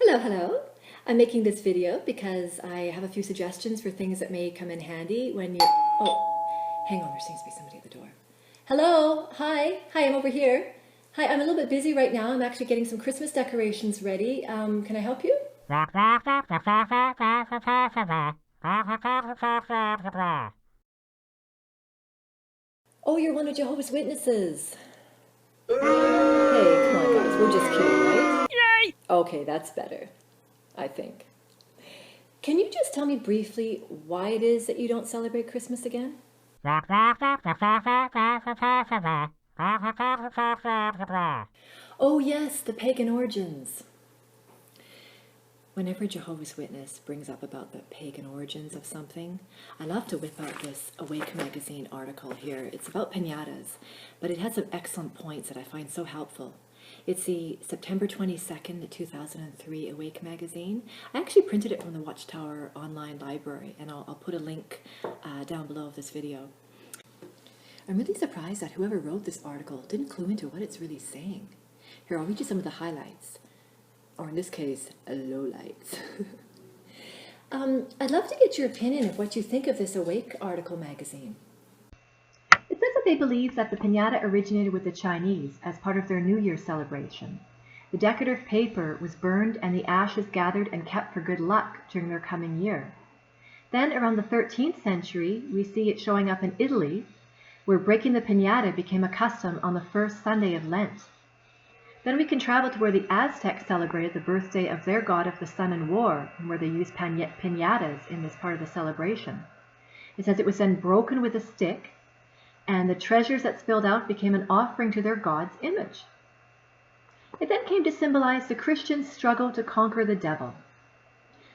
Hello, hello. I'm making this video because I have a few suggestions for things that may come in handy when you... Oh, hang on, there seems to be somebody at the door. Hello, hi, I'm over here. Hi, I'm a little bit busy right now. I'm actually getting some Christmas decorations ready. Can I help you? Oh, you're one of Jehovah's Witnesses. Hey, come on guys, we're just kidding, right? Yay! Okay, that's better, I think. Can you just tell me briefly why it is that you don't celebrate Christmas again? Oh yes, the pagan origins. Whenever Jehovah's Witness brings up about the pagan origins of something, I love to whip out this Awake magazine article here. It's about piñatas, but it has some excellent points that I find so helpful. It's the September 22nd, 2003 Awake magazine. I actually printed it from the Watchtower online library, and I'll put a link down below of this video. I'm really surprised that whoever wrote this article didn't clue into what it's really saying. Here, I'll read you some of the highlights, or in this case, lowlights. I'd love to get your opinion of what you think of this Awake article magazine. It says that they believe that the piñata originated with the Chinese as part of their New Year celebration. The decorative paper was burned and the ashes gathered and kept for good luck during their coming year. Then around the 13th century, we see it showing up in Italy, where breaking the piñata became a custom on the first Sunday of Lent. Then we can travel to where the Aztecs celebrated the birthday of their god of the sun and war, and where they used piñatas in this part of the celebration. It says it was then broken with a stick, and the treasures that spilled out became an offering to their god's image. It then came to symbolize the Christians' struggle to conquer the devil.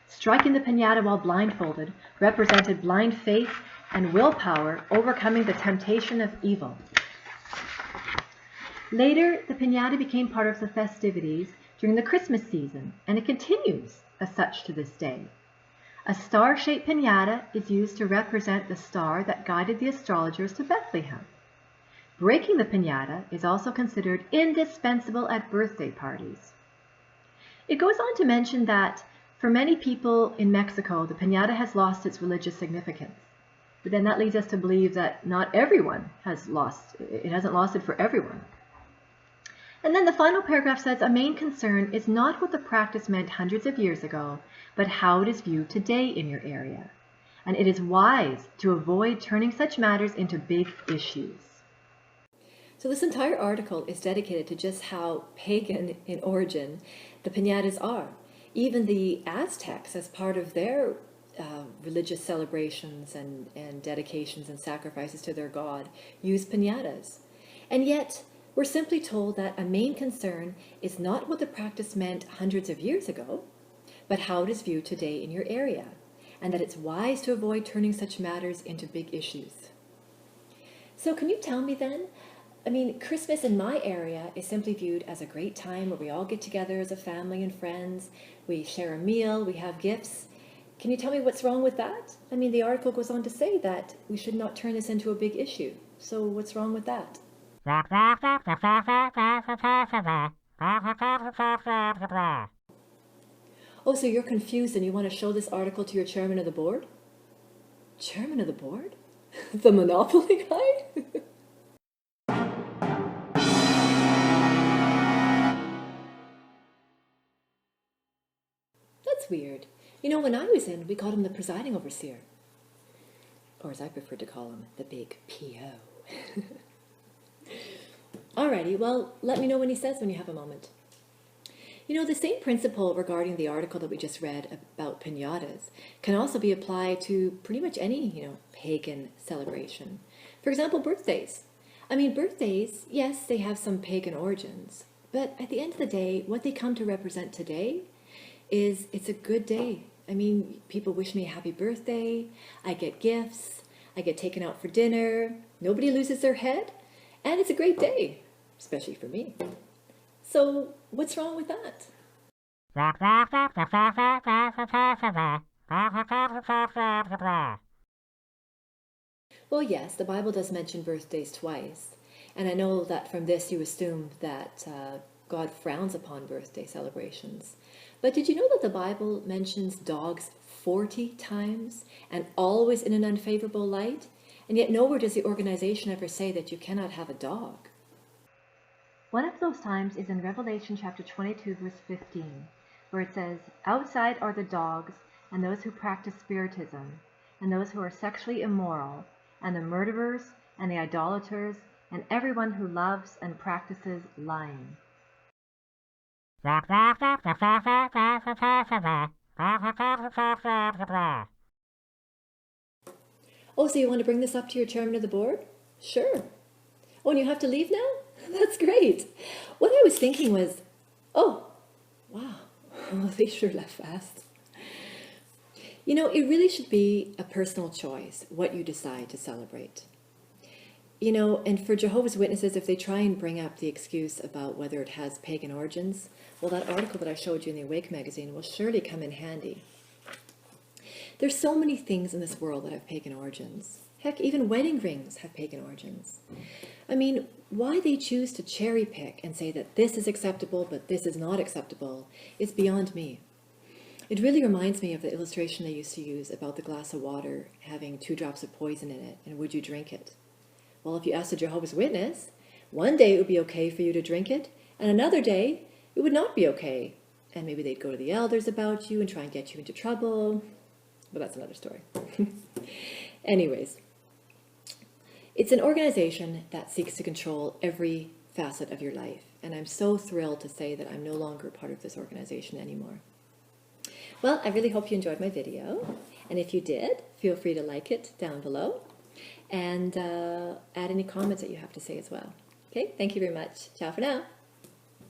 Striking the piñata while blindfolded represented blind faith and willpower overcoming the temptation of evil. Later, the piñata became part of the festivities during the Christmas season, and it continues as such to this day. A star-shaped piñata is used to represent the star that guided the astrologers to Bethlehem. Breaking the piñata is also considered indispensable at birthday parties. It goes on to mention that for many people in Mexico, the piñata has lost its religious significance. But then that leads us to believe that not everyone has lost, it hasn't lost it for everyone. And then the final paragraph says, a main concern is not what the practice meant hundreds of years ago, but how it is viewed today in your area. And it is wise to avoid turning such matters into big issues. So this entire article is dedicated to just how pagan in origin the piñatas are. Even the Aztecs, as part of their religious celebrations and dedications and sacrifices to their god, use piñatas. And yet, we're simply told that a main concern is not what the practice meant hundreds of years ago, but how it is viewed today in your area, and that it's wise to avoid turning such matters into big issues. So can you tell me then, Christmas in my area is simply viewed as a great time where we all get together as a family and friends, we share a meal, we have gifts. Can you tell me what's wrong with that? The article goes on to say that we should not turn this into a big issue. So what's wrong with that? Oh, so you're confused and you want to show this article to your chairman of the board? Chairman of the board? The Monopoly guy? That's weird. When I was in, we called him the presiding overseer. Or as I prefer to call him, the big P.O. Alrighty, well, let me know when he says when you have a moment. The same principle regarding the article that we just read about piñatas can also be applied to pretty much any, pagan celebration. For example, birthdays. Birthdays, yes, they have some pagan origins, but at the end of the day, what they come to represent today is it's a good day. People wish me a happy birthday, I get gifts, I get taken out for dinner, nobody loses their head, and it's a great day, especially for me. So, what's wrong with that? Well, yes, the Bible does mention birthdays twice, and I know that from this you assume that God frowns upon birthday celebrations. But did you know that the Bible mentions dogs 40 times and always in an unfavorable light? And yet nowhere does the organization ever say that you cannot have a dog. One of those times is in Revelation chapter 22, verse 15, where it says, "Outside are the dogs, and those who practice spiritism, and those who are sexually immoral, and the murderers, and the idolaters, and everyone who loves and practices lying." Oh, so you want to bring this up to your chairman of the board? Sure. Oh, and you have to leave now? That's great. What I was thinking was, oh, wow, they sure left fast. You know, it really should be a personal choice what you decide to celebrate. You know, and for Jehovah's Witnesses, if they try and bring up the excuse about whether it has pagan origins, well, that article that I showed you in the Awake magazine will surely come in handy. There's so many things in this world that have pagan origins. Heck, even wedding rings have pagan origins. I mean, why they choose to cherry pick and say that this is acceptable, but this is not acceptable, is beyond me. It really reminds me of the illustration they used to use about the glass of water having 2 drops of poison in it, and would you drink it? Well, if you asked a Jehovah's Witness, one day it would be okay for you to drink it, and another day it would not be okay. And maybe they'd go to the elders about you and try and get you into trouble. But that's another story. Anyways, it's an organization that seeks to control every facet of your life. And I'm so thrilled to say that I'm no longer part of this organization anymore. Well, I really hope you enjoyed my video. And if you did, feel free to like it down below. And add any comments that you have to say as well. Okay, thank you very much. Ciao for now.